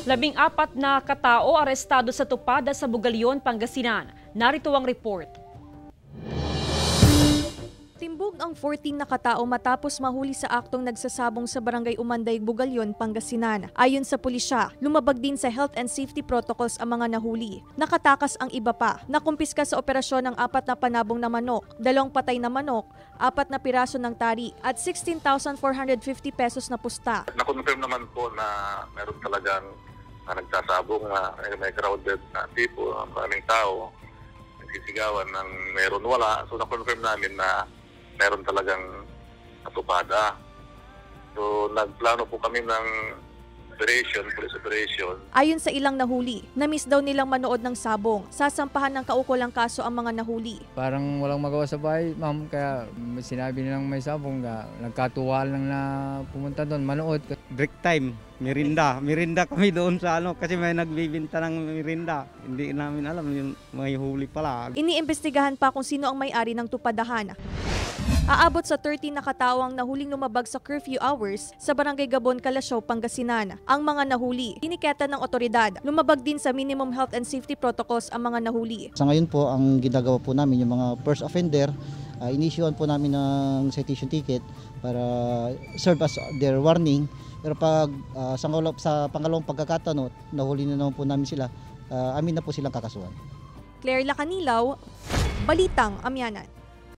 14 na katao arestado sa Tupada sa Bugalyon, Pangasinan. Narito ang report. Timbog ang 14 na katao matapos mahuli sa aktong nagsasabong sa Barangay Umanday, Bugalyon, Pangasinan. Ayon sa pulisya, lumabag din sa health and safety protocols ang mga nahuli. Nakatakas ang iba pa. Nakumpiska sa operasyon ng 4 na panabong na manok, 2 patay na manok, 4 na piraso ng tari at 16,450 pesos na pusta. Nakonfirm naman po na meron talagang nagsasabong na may crowded na tipo, maraming tao, nagsisigawan ng meron wala. So nakonfirm namin na meron talagang Tupada. So nagplano po kami ng police operation. Ayon sa ilang nahuli, na-miss daw nilang manood ng sabong. Sasampahan ng kaukulang kaso ang mga nahuli. Parang walang magawa sa bahay, ma'am, kaya sinabi nilang may sabong, nagkatuwa lang na pumunta doon, manood. Break time, merinda kami doon sa kasi may nagbibinta ng merinda. Hindi namin alam yung may huli pala. Iniimbestigahan pa kung sino ang may-ari ng tupadahan. Aabot sa 13 na katao ang nahuling lumabag sa curfew hours sa Barangay Gabon, Calasiao, Pangasinan. Ang mga nahuli, tiniketa ng otoridad. Lumabag din sa minimum health and safety protocols ang mga nahuli. Sa ngayon po, ang ginagawa po namin yung mga first offender, inisyuhan po namin ng citation ticket para serve as their warning. Pero pag sa pangalawang pagkakataon, nahuli na naman po namin sila, amin na po silang kakasuhan. Claire Lacanilaw, Balitang Amyanan.